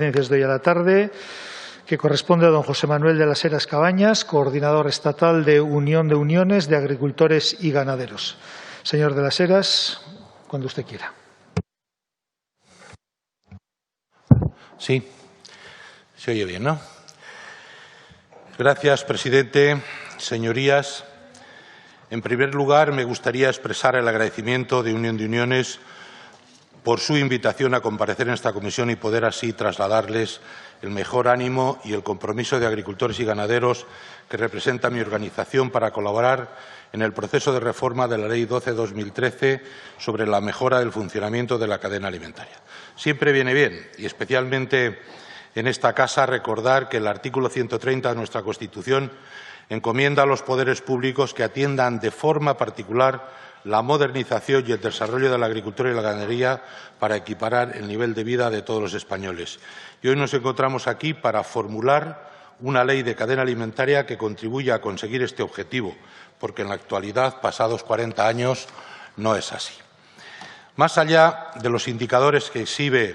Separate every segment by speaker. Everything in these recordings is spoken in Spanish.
Speaker 1: de hoy a la tarde, que corresponde a don José Manuel de las Heras Cabañas, coordinador estatal de Unión de Uniones de Agricultores y Ganaderos. Señor de las Heras, cuando usted quiera.
Speaker 2: Sí, se oye bien, ¿no? Gracias, presidente. Señorías, en primer lugar, me gustaría expresar el agradecimiento de Unión de Uniones por su invitación a comparecer en esta comisión y poder así trasladarles el mejor ánimo y el compromiso de agricultores y ganaderos que representa mi organización para colaborar en el proceso de reforma de la Ley 12/2013 sobre la mejora del funcionamiento de la cadena alimentaria. Siempre viene bien, y especialmente en esta casa, recordar que el artículo 130 de nuestra Constitución encomienda a los poderes públicos que atiendan de forma particular la modernización y el desarrollo de la agricultura y la ganadería para equiparar el nivel de vida de todos los españoles. Y hoy nos encontramos aquí para formular una ley de cadena alimentaria que contribuya a conseguir este objetivo, porque en la actualidad, pasados 40 años, no es así. Más allá de los indicadores que exhibe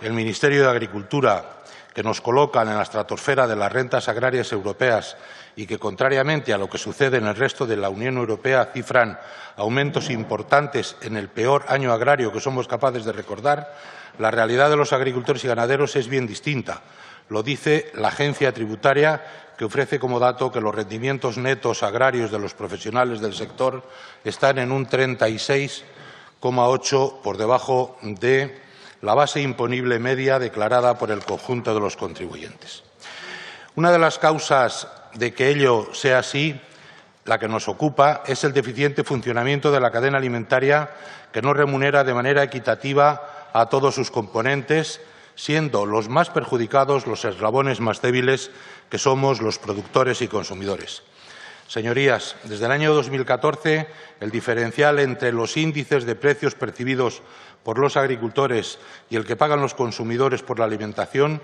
Speaker 2: el Ministerio de Agricultura, que nos colocan en la estratosfera de las rentas agrarias europeas y que, contrariamente a lo que sucede en el resto de la Unión Europea, cifran aumentos importantes en el peor año agrario que somos capaces de recordar, la realidad de los agricultores y ganaderos es bien distinta. Lo dice la agencia tributaria, que ofrece como dato que los rendimientos netos agrarios de los profesionales del sector están en un 36,8 por debajo de la base imponible media declarada por el conjunto de los contribuyentes. Una de las causas de que ello sea así, la que nos ocupa, es el deficiente funcionamiento de la cadena alimentaria, que no remunera de manera equitativa a todos sus componentes, siendo los más perjudicados los eslabones más débiles, que somos los productores y consumidores. Señorías, desde el año 2014, el diferencial entre los índices de precios percibidos por los agricultores y el que pagan los consumidores por la alimentación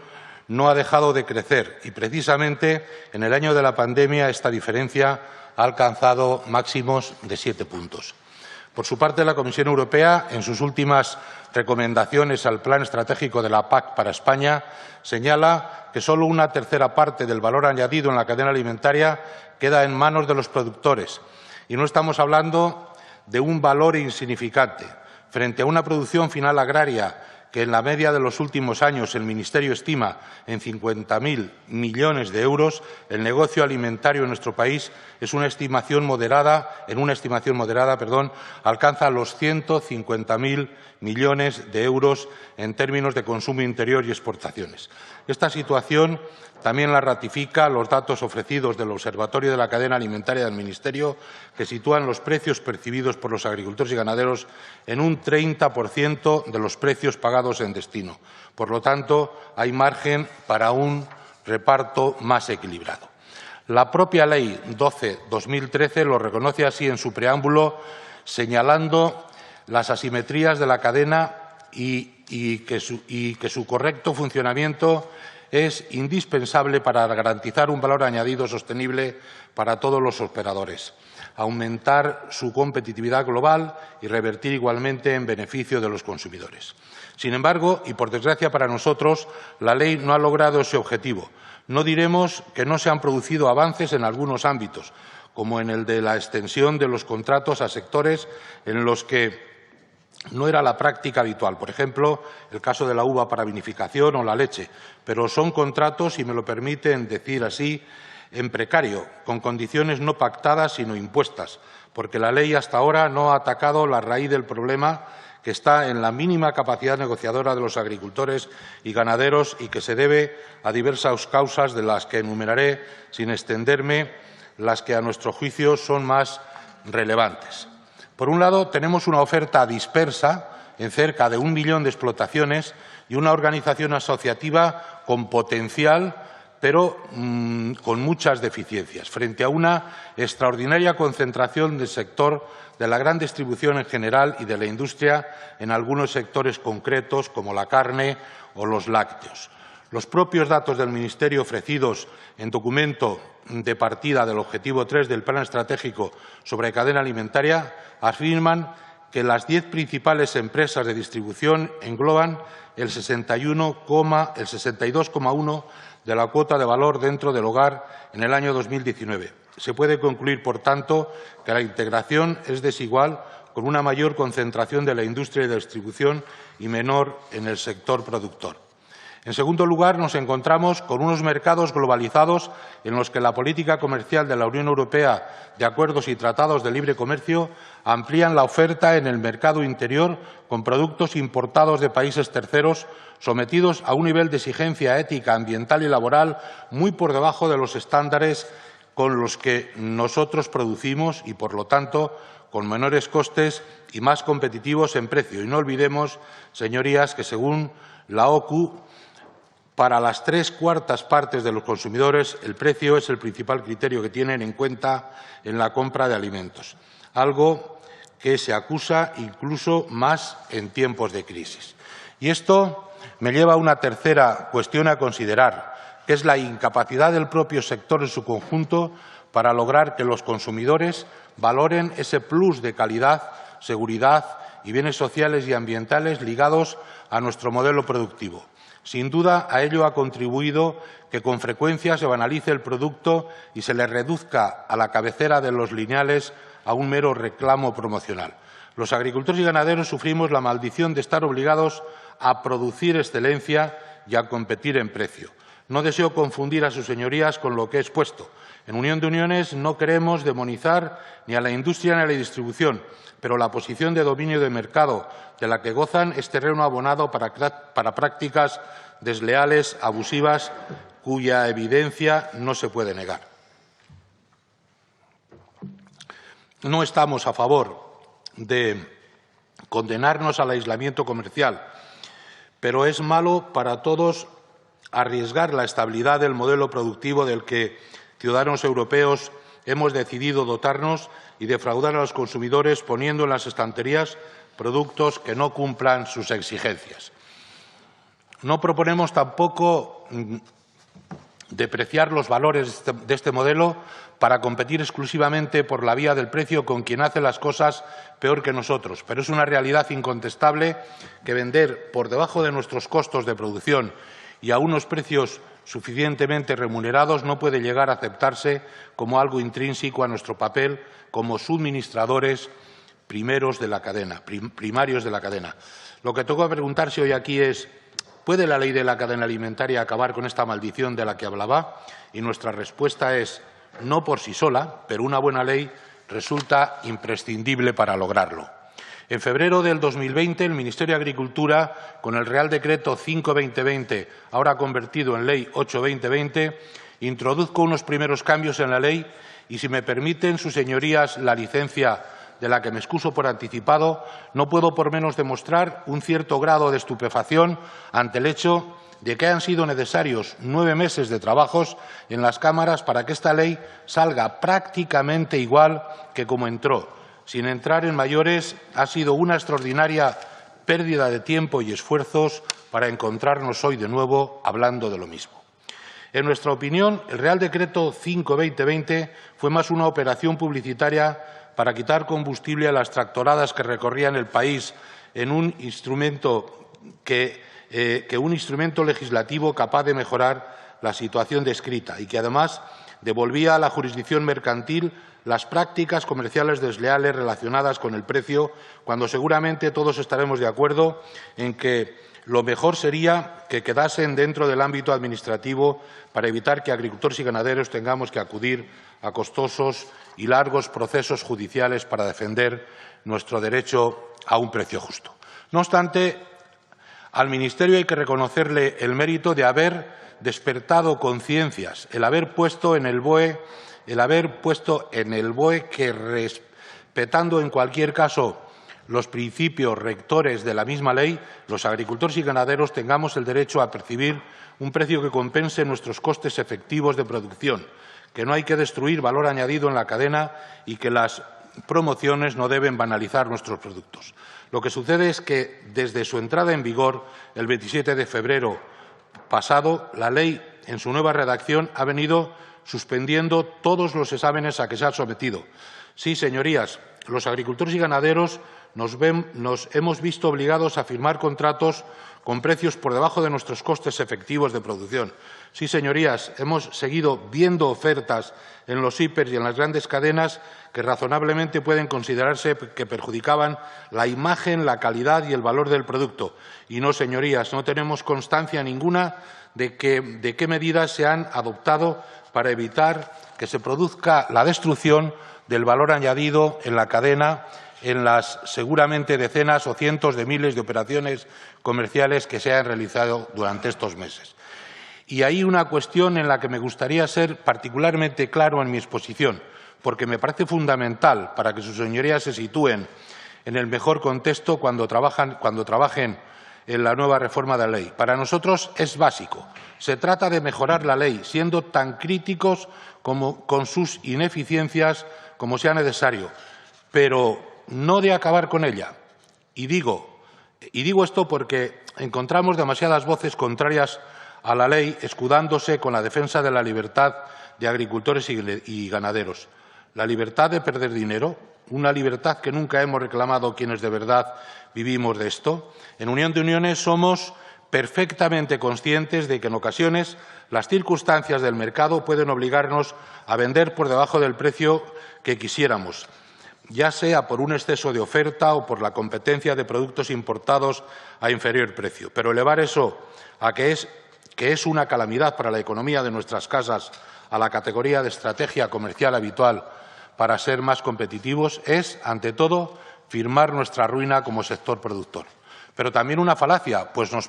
Speaker 2: no ha dejado de crecer y, precisamente, en el año de la pandemia esta diferencia ha alcanzado máximos de 7 puntos. Por su parte, la Comisión Europea, en sus últimas recomendaciones al Plan Estratégico de la PAC para España, señala que solo una tercera parte del valor añadido en la cadena alimentaria queda en manos de los productores. Y no estamos hablando de un valor insignificante. Frente a una producción final agraria que en la media de los últimos años el Ministerio estima en 50.000 millones de euros, el negocio alimentario en nuestro país en una estimación moderada, alcanza los 150.000 millones de euros en términos de consumo interior y exportaciones. Esta situación también la ratifica los datos ofrecidos del Observatorio de la Cadena Alimentaria del Ministerio, que sitúan los precios percibidos por los agricultores y ganaderos en un 30% de los precios pagados en destino. Por lo tanto, hay margen para un reparto más equilibrado. La propia Ley 12/2013 lo reconoce así en su preámbulo, señalando las asimetrías de la cadena y que su correcto funcionamiento es indispensable para garantizar un valor añadido sostenible para todos los operadores, aumentar su competitividad global y revertir igualmente en beneficio de los consumidores. Sin embargo, y por desgracia para nosotros, la ley no ha logrado ese objetivo. No diremos que no se han producido avances en algunos ámbitos, como en el de la extensión de los contratos a sectores en los que no era la práctica habitual, por ejemplo, el caso de la uva para vinificación o la leche, pero son contratos, si me lo permiten decir así, en precario, con condiciones no pactadas sino impuestas, porque la ley hasta ahora no ha atacado la raíz del problema, que está en la mínima capacidad negociadora de los agricultores y ganaderos y que se debe a diversas causas, de las que enumeraré sin extenderme las que a nuestro juicio son más relevantes. Por un lado, tenemos una oferta dispersa en cerca de 1 millón de explotaciones y una organización asociativa con potencial, pero con muchas deficiencias, frente a una extraordinaria concentración del sector de la gran distribución en general y de la industria en algunos sectores concretos, como la carne o los lácteos. Los propios datos del Ministerio ofrecidos en documento de partida del objetivo 3 del Plan Estratégico sobre cadena alimentaria afirman que las 10 principales empresas de distribución engloban el 62,1% de la cuota de valor dentro del hogar en el año 2019. Se puede concluir, por tanto, que la integración es desigual, con una mayor concentración de la industria de distribución y menor en el sector productor. En segundo lugar, nos encontramos con unos mercados globalizados en los que la política comercial de la Unión Europea, de acuerdos y tratados de libre comercio, amplían la oferta en el mercado interior con productos importados de países terceros sometidos a un nivel de exigencia ética, ambiental y laboral muy por debajo de los estándares con los que nosotros producimos y, por lo tanto, con menores costes y más competitivos en precio. Y no olvidemos, señorías, que según la OCU, para las 3/4 partes de los consumidores, el precio es el principal criterio que tienen en cuenta en la compra de alimentos, algo que se acusa incluso más en tiempos de crisis. Y esto me lleva a una tercera cuestión a considerar, que es la incapacidad del propio sector en su conjunto para lograr que los consumidores valoren ese plus de calidad, seguridad y bienes sociales y ambientales ligados a nuestro modelo productivo. Sin duda, a ello ha contribuido que con frecuencia se banalice el producto y se le reduzca a la cabecera de los lineales a un mero reclamo promocional. Los agricultores y ganaderos sufrimos la maldición de estar obligados a producir excelencia y a competir en precio. No deseo confundir a sus señorías con lo que he expuesto. En Unión de Uniones no queremos demonizar ni a la industria ni a la distribución, pero la posición de dominio de mercado de la que gozan es terreno abonado para prácticas desleales, abusivas, cuya evidencia no se puede negar. No estamos a favor de condenarnos al aislamiento comercial, pero es malo para todos arriesgar la estabilidad del modelo productivo del que ciudadanos europeos hemos decidido dotarnos y defraudar a los consumidores poniendo en las estanterías productos que no cumplan sus exigencias. No proponemos tampoco depreciar los valores de este modelo para competir exclusivamente por la vía del precio con quien hace las cosas peor que nosotros, pero es una realidad incontestable que vender por debajo de nuestros costos de producción y a unos precios suficientemente remunerados no puede llegar a aceptarse como algo intrínseco a nuestro papel como suministradores primarios de la cadena. Lo que toca preguntarse hoy aquí es: ¿puede la ley de la cadena alimentaria acabar con esta maldición de la que hablaba? Y nuestra respuesta es no por sí sola, pero una buena ley resulta imprescindible para lograrlo. En febrero del 2020, el Ministerio de Agricultura, con el Real Decreto 5/2020, ahora convertido en Ley 8/2020, introduzco unos primeros cambios en la ley y, si me permiten sus señorías la licencia de la que me excuso por anticipado, no puedo por menos demostrar un cierto grado de estupefacción ante el hecho de que hayan sido necesarios 9 meses de trabajos en las cámaras para que esta ley salga prácticamente igual que como entró. Sin entrar en mayores, ha sido una extraordinaria pérdida de tiempo y esfuerzos para encontrarnos hoy de nuevo hablando de lo mismo. En nuestra opinión, el Real Decreto 5/2020 fue más una operación publicitaria para quitar combustible a las tractoradas que recorrían el país en un instrumento un instrumento legislativo capaz de mejorar la situación descrita y que, además, devolvía a la jurisdicción mercantil las prácticas comerciales desleales relacionadas con el precio, cuando seguramente todos estaremos de acuerdo en que lo mejor sería que quedasen dentro del ámbito administrativo para evitar que agricultores y ganaderos tengamos que acudir a costosos y largos procesos judiciales para defender nuestro derecho a un precio justo. No obstante, al Ministerio hay que reconocerle el mérito de haber despertado conciencias, el haber puesto en el BOE que, respetando en cualquier caso los principios rectores de la misma ley, los agricultores y ganaderos tengamos el derecho a percibir un precio que compense nuestros costes efectivos de producción, que no hay que destruir valor añadido en la cadena y que las promociones no deben banalizar nuestros productos. Lo que sucede es que, desde su entrada en vigor, el 27 de febrero pasado, la ley, en su nueva redacción, ha venido suspendiendo todos los exámenes a que se ha sometido. Sí, señorías, los agricultores y ganaderos nos hemos visto obligados a firmar contratos con precios por debajo de nuestros costes efectivos de producción. Sí, señorías, hemos seguido viendo ofertas en los hipers y en las grandes cadenas que razonablemente pueden considerarse que perjudicaban la imagen, la calidad y el valor del producto. Y no, señorías, no tenemos constancia ninguna de qué medidas se han adoptado para evitar que se produzca la destrucción del valor añadido en la cadena en las seguramente decenas o cientos de miles de operaciones comerciales que se han realizado durante estos meses. Y hay una cuestión en la que me gustaría ser particularmente claro en mi exposición, porque me parece fundamental para que sus señorías se sitúen en el mejor contexto cuando trabajen en la nueva reforma de la ley. Para nosotros es básico. Se trata de mejorar la ley, siendo tan críticos con sus ineficiencias como sea necesario, pero no de acabar con ella. Y digo esto porque encontramos demasiadas voces contrarias a la ley escudándose con la defensa de la libertad de agricultores y ganaderos. La libertad de perder dinero, una libertad que nunca hemos reclamado quienes de verdad vivimos de esto. En Unión de Uniones somos perfectamente conscientes de que en ocasiones las circunstancias del mercado pueden obligarnos a vender por debajo del precio que quisiéramos, ya sea por un exceso de oferta o por la competencia de productos importados a inferior precio. Pero elevar eso a que es una calamidad para la economía de nuestras casas a la categoría de estrategia comercial habitual para ser más competitivos es, ante todo, firmar nuestra ruina como sector productor. Pero también una falacia, pues no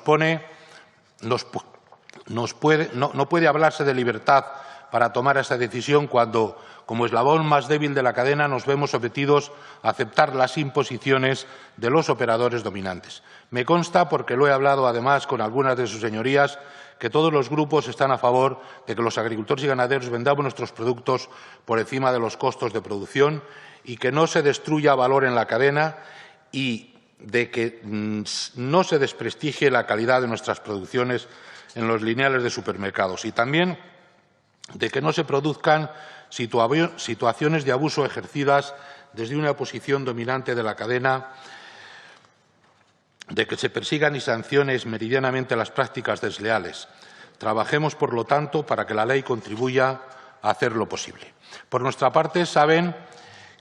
Speaker 2: puede hablarse de libertad para tomar esa decisión cuando, como eslabón más débil de la cadena, nos vemos sometidos a aceptar las imposiciones de los operadores dominantes. Me consta, porque lo he hablado además con algunas de sus señorías, que todos los grupos están a favor de que los agricultores y ganaderos vendamos nuestros productos por encima de los costos de producción y que no se destruya valor en la cadena y de que no se desprestigie la calidad de nuestras producciones en los lineales de supermercados y también de que no se produzcan situaciones de abuso ejercidas desde una posición dominante de la cadena, de que se persigan y sanciones meridianamente las prácticas desleales. Trabajemos, por lo tanto, para que la ley contribuya a hacer lo posible. Por nuestra parte, saben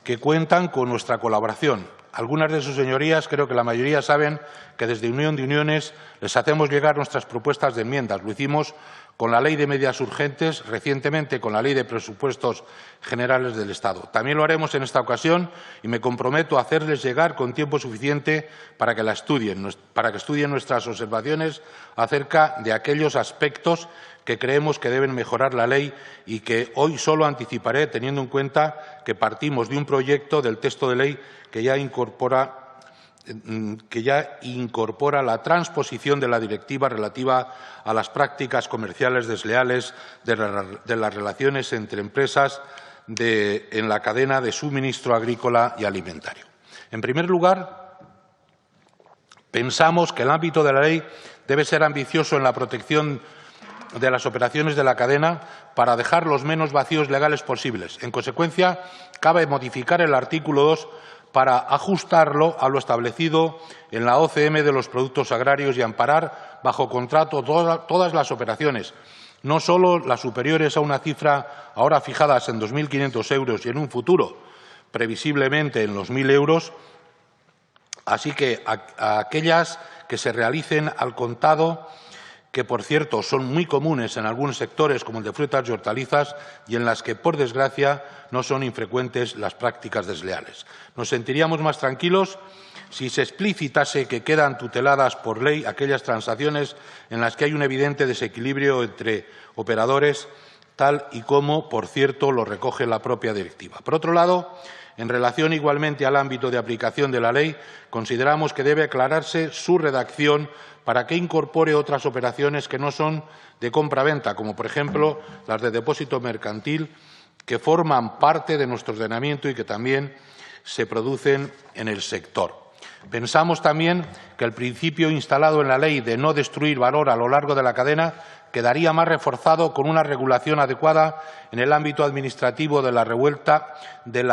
Speaker 2: que cuentan con nuestra colaboración. Algunas de sus señorías, creo que la mayoría, saben que desde Unión de Uniones les hacemos llegar nuestras propuestas de enmiendas. Lo hicimos con la Ley de Medidas Urgentes, recientemente con la Ley de Presupuestos Generales del Estado. También lo haremos en esta ocasión y me comprometo a hacerles llegar con tiempo suficiente para que estudien nuestras observaciones acerca de aquellos aspectos que creemos que deben mejorar la ley y que hoy solo anticiparé, teniendo en cuenta que partimos de un proyecto del texto de ley que ya incorpora la transposición de la directiva relativa a las prácticas comerciales desleales de las relaciones entre empresas en la cadena de suministro agrícola y alimentario. En primer lugar, pensamos que el ámbito de la ley debe ser ambicioso en la protección de las operaciones de la cadena para dejar los menos vacíos legales posibles. En consecuencia, cabe modificar el artículo 2 para ajustarlo a lo establecido en la OCM de los productos agrarios y amparar bajo contrato todas las operaciones, no solo las superiores a una cifra ahora fijadas en 2.500 euros y en un futuro previsiblemente en los 1.000 euros, así que a aquellas que se realicen al contado, que, por cierto, son muy comunes en algunos sectores, como el de frutas y hortalizas, y en las que, por desgracia, no son infrecuentes las prácticas desleales. Nos sentiríamos más tranquilos si se explicitase que quedan tuteladas por ley aquellas transacciones en las que hay un evidente desequilibrio entre operadores, tal y como, por cierto, lo recoge la propia directiva. Por otro lado, en relación igualmente al ámbito de aplicación de la ley, consideramos que debe aclararse su redacción para que incorpore otras operaciones que no son de compra-venta, como por ejemplo las de depósito mercantil, que forman parte de nuestro ordenamiento y que también se producen en el sector. Pensamos también que el principio instalado en la ley de no destruir valor a lo largo de la cadena quedaría más reforzado con una regulación adecuada en el ámbito administrativo de la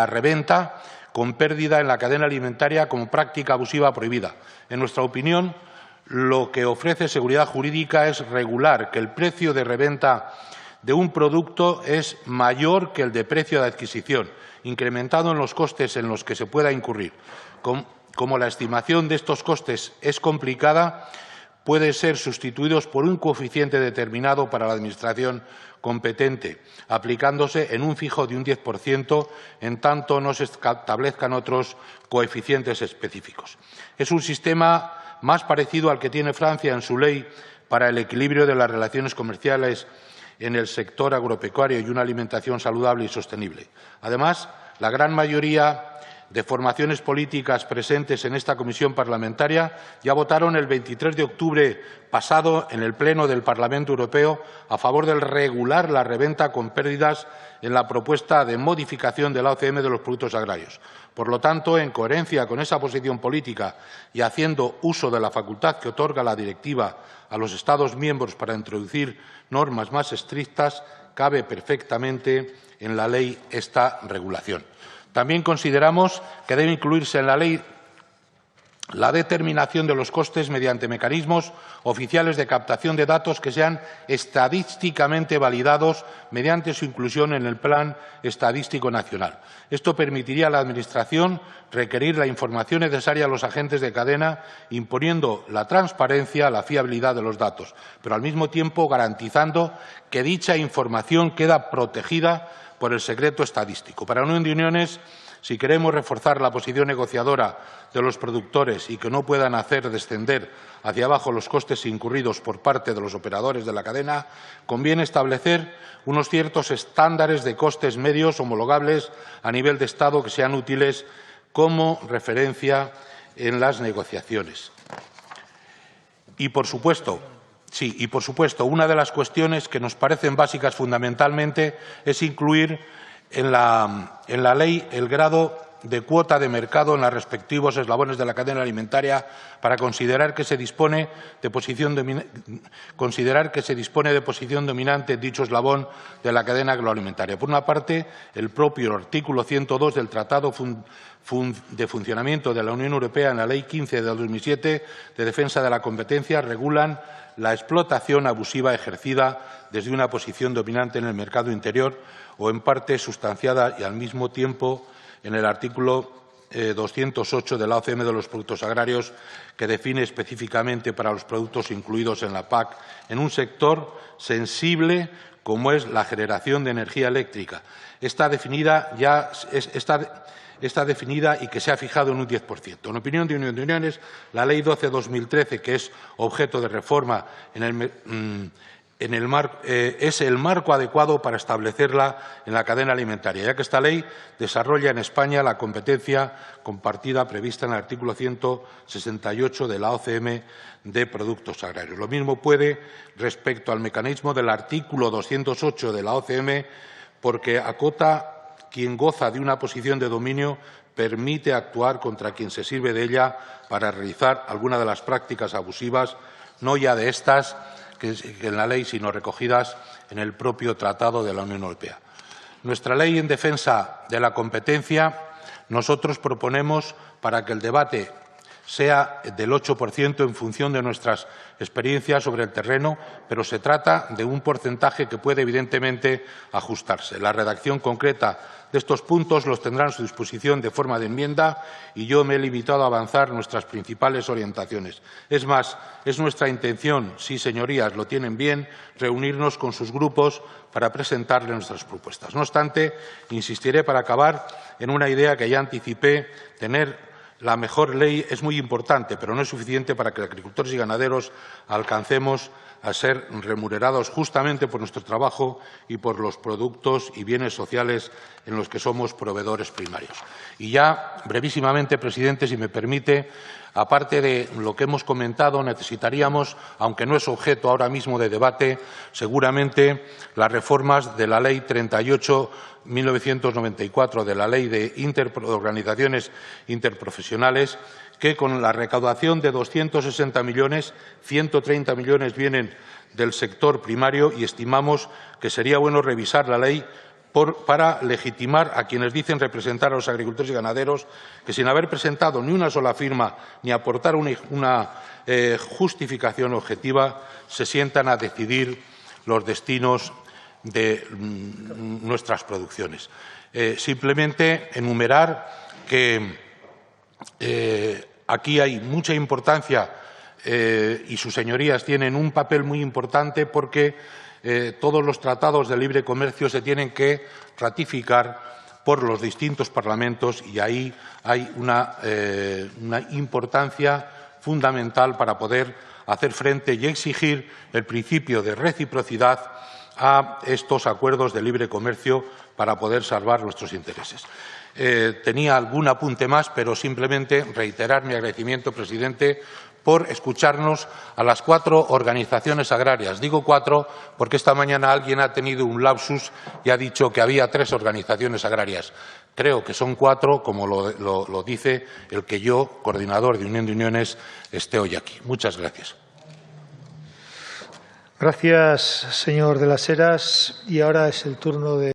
Speaker 2: reventa, con pérdida en la cadena alimentaria como práctica abusiva prohibida. En nuestra opinión, lo que ofrece seguridad jurídica es regular que el precio de reventa de un producto es mayor que el de precio de adquisición, incrementado en los costes en los que se pueda incurrir. Como la estimación de estos costes es complicada, puede ser sustituidos por un coeficiente determinado para la Administración competente, aplicándose en un fijo de un 10%, en tanto no se establezcan otros coeficientes específicos. Es un sistema más parecido al que tiene Francia en su ley para el equilibrio de las relaciones comerciales en el sector agropecuario y una alimentación saludable y sostenible. Además, la gran mayoría de formaciones políticas presentes en esta comisión parlamentaria ya votaron el 23 de octubre pasado en el Pleno del Parlamento Europeo a favor de regular la reventa con pérdidas en la propuesta de modificación de la OCM de los productos agrarios. Por lo tanto, en coherencia con esa posición política y haciendo uso de la facultad que otorga la directiva a los Estados miembros para introducir normas más estrictas, cabe perfectamente en la ley esta regulación. También consideramos que debe incluirse en la ley la determinación de los costes mediante mecanismos oficiales de captación de datos que sean estadísticamente validados mediante su inclusión en el Plan Estadístico Nacional. Esto permitiría a la Administración requerir la información necesaria a los agentes de cadena, imponiendo la transparencia, la fiabilidad de los datos, pero al mismo tiempo garantizando que dicha información queda protegida por el secreto estadístico. Para la Unión de Uniones, si queremos reforzar la posición negociadora de los productores y que no puedan hacer descender hacia abajo los costes incurridos por parte de los operadores de la cadena, conviene establecer unos ciertos estándares de costes medios homologables a nivel de Estado que sean útiles como referencia en las negociaciones. Y, por supuesto, una de las cuestiones que nos parecen básicas fundamentalmente es incluir en la ley el grado de cuota de mercado en los respectivos eslabones de la cadena alimentaria para considerar que se dispone de posición dominante en dicho eslabón de la cadena agroalimentaria. Por una parte, el propio artículo 102 del Tratado de Funcionamiento de la Unión Europea en la Ley 15 de 2007 de Defensa de la Competencia regulan la explotación abusiva ejercida desde una posición dominante en el mercado interior o en parte sustanciada y al mismo tiempo en el artículo 208 de la OCM de los productos agrarios, que define específicamente para los productos incluidos en la PAC en un sector sensible como es la generación de energía eléctrica. Está definida y que se ha fijado en un 10%. En opinión de Unión de Uniones, la Ley 12/2013, que es objeto de reforma es el marco adecuado para establecerla en la cadena alimentaria, ya que esta ley desarrolla en España la competencia compartida prevista en el artículo 168 de la OCM de productos agrarios. Lo mismo puede respecto al mecanismo del artículo 208 de la OCM, porque acota quien goza de una posición de dominio permite actuar contra quien se sirve de ella para realizar alguna de las prácticas abusivas, no ya de estas que en la ley, sino recogidas en el propio Tratado de la Unión Europea. Nuestra ley en defensa de la competencia, nosotros proponemos para que el debate sea del 8% en función de nuestras experiencias sobre el terreno, pero se trata de un porcentaje que puede evidentemente ajustarse. La redacción concreta de estos puntos los tendrán a su disposición de forma de enmienda y yo me he limitado a avanzar nuestras principales orientaciones. Es más, es nuestra intención, si señorías lo tienen bien, reunirnos con sus grupos para presentarles nuestras propuestas. No obstante, insistiré para acabar en una idea que ya anticipé: tener la mejor ley es muy importante, pero no es suficiente para que agricultores y ganaderos alcancemos a ser remunerados justamente por nuestro trabajo y por los productos y bienes sociales en los que somos proveedores primarios. Y ya, brevísimamente, presidente, si me permite, aparte de lo que hemos comentado, necesitaríamos, aunque no es objeto ahora mismo de debate, seguramente las reformas de la Ley 38/1994, de la Ley de Organizaciones Interprofesionales, que con la recaudación de 260 millones, 130 millones vienen del sector primario y estimamos que sería bueno revisar la ley para legitimar a quienes dicen representar a los agricultores y ganaderos, que sin haber presentado ni una sola firma ni aportar una justificación objetiva, se sientan a decidir los destinos de nuestras producciones. Simplemente enumerar que aquí hay mucha importancia y sus señorías tienen un papel muy importante porque todos los tratados de libre comercio se tienen que ratificar por los distintos parlamentos y ahí hay una importancia fundamental para poder hacer frente y exigir el principio de reciprocidad a estos acuerdos de libre comercio para poder salvar nuestros intereses. Tenía algún apunte más, pero simplemente reiterar mi agradecimiento, presidente, por escucharnos a las 4 organizaciones agrarias. Digo 4 porque esta mañana alguien ha tenido un lapsus y ha dicho que había 3 organizaciones agrarias. Creo que son 4, como lo dice el que yo, coordinador de Unión de Uniones, esté hoy aquí. Muchas gracias.
Speaker 1: Gracias, señor de las Heras. Y ahora es el turno de